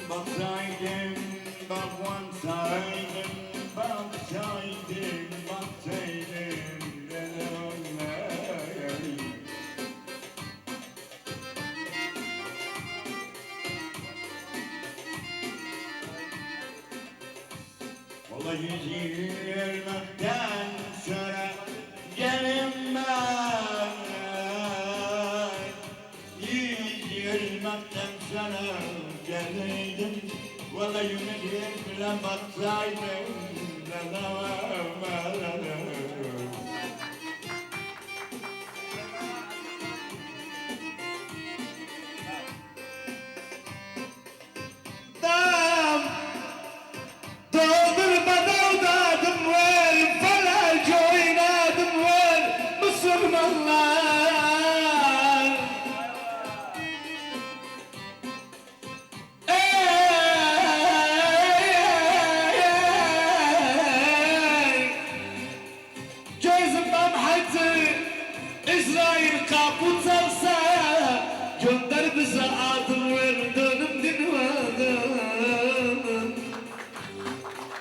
Baksaydın, bakmansaydın, baksaydın, baksaydın, vallahi yürümekten sonra gelinmez. Yürümekten sonra geleydim. Vallahi yüzüme bile baksaydım. İsrail kaput alsa gönder bize adım ver dönüm dinvadım.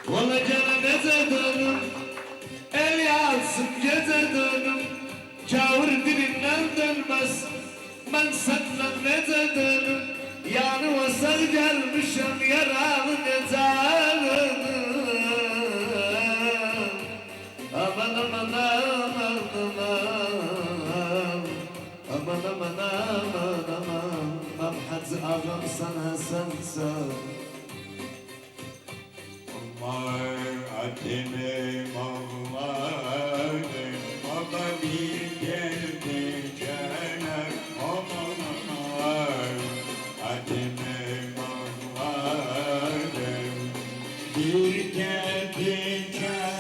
Valla cana neze dönüm el yansın gece dönüm kavur dilinden dönmez ben senden neze dönüm yani vasal gelmişim yaralı nezarım. Aman aman aman aman aman aman aman Mabhat ağam sana sensen Aman atenim Allah'ım Baba bir geldi cennet Aman aman atenim Allah'ım Bir geldi cennet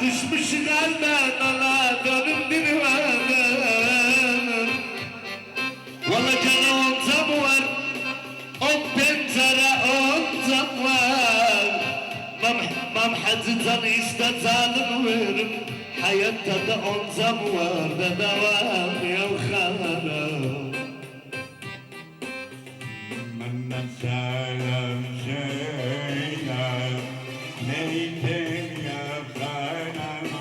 Düşmüş kalben ala dönüm dinvadım. Valla cana onzam var, on pencere onzam var. Mamhacı canı iste zalim verim, hayatta da onzam var da devam yav khanım. Menden selam söyle, neydim ya khanım.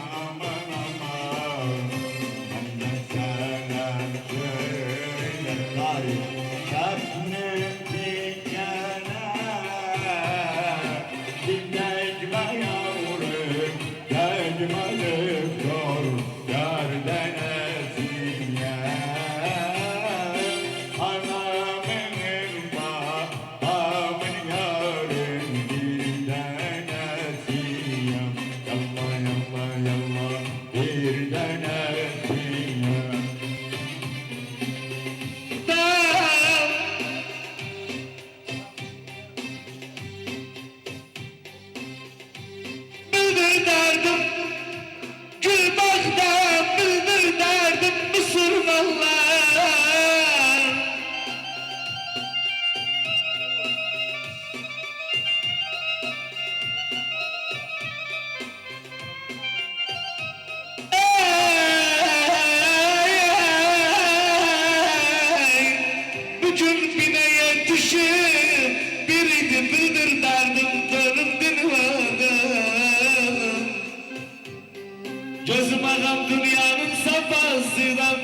Gözüm ağam dünyanın safasıyla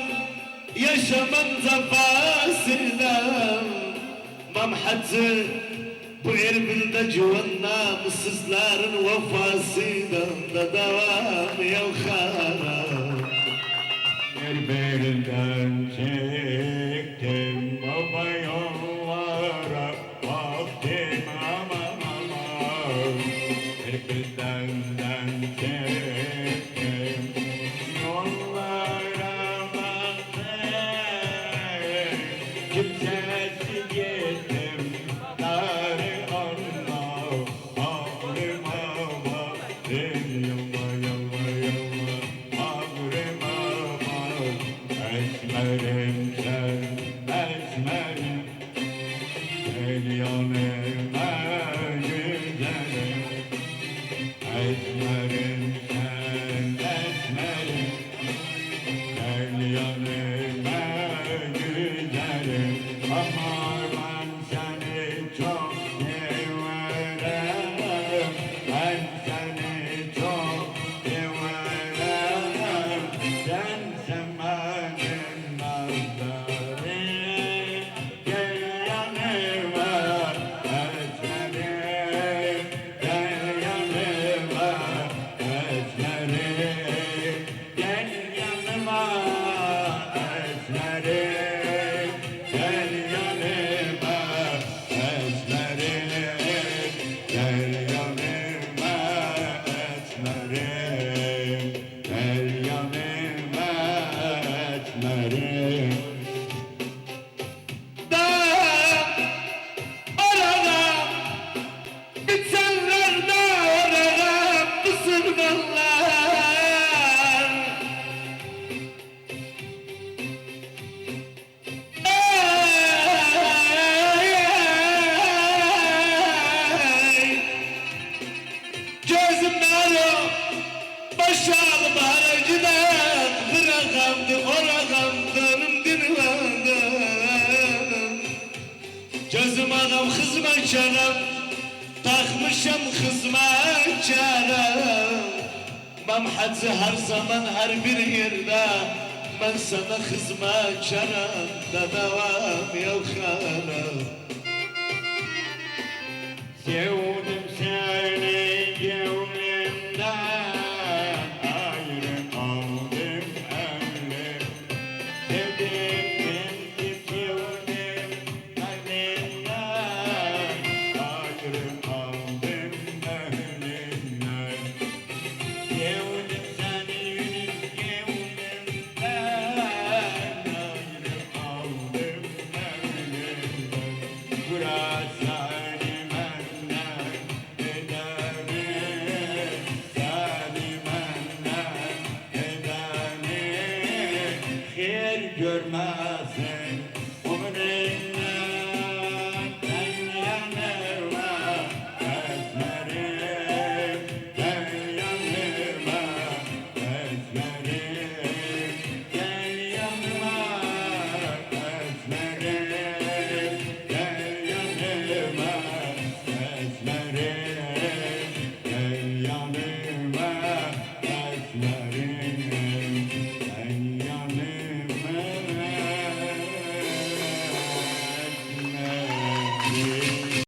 yaşamın zafasıyla Mamhatı bu Erbil'de civan namussuzların vefasından da devam yavkara. Erbil'den çektim baba yollara, baktım aman aman. Erbil'den çektim yollara, baktım. Kimsesiz gittim darı Allah, ağrıma baktım. Yallah yallah yallah ağrıma baktım. Esmerim sen esmerim, el yanıma güzelim. Esmerim sen esmerim, el yanıma güzelim. Ama ben seni çok severim, ben seni çok severim. Sensin benim nazarım, gel yanıma esmerim, gel yanıma esmerim, gel yanıma esmerim, gel yanıma esmerim, gel yanıma esmerim, gel yanıma esmerim. Da orada bitenler de orada Müslümanlar. Ey, gözümleri başağım harcıdan bırakamdı orakamdım dinledim. Gözüm ağam hizmetçarım, takmışım hizmetçarım. Mamhatı her zaman her bir yerde, ben sana hizmetçarım da devam yavkarım. Sevdim seni gönlümden, ayrı kaldım ömrüm. Sevdim seni sevdim kalbimden, ayrı kaldım ömrümden. Sevdim seni gönlümden, ayrı kaldım ömrümden. Bırak seni benden ederim, seni benden ederim. Hayır görmezsin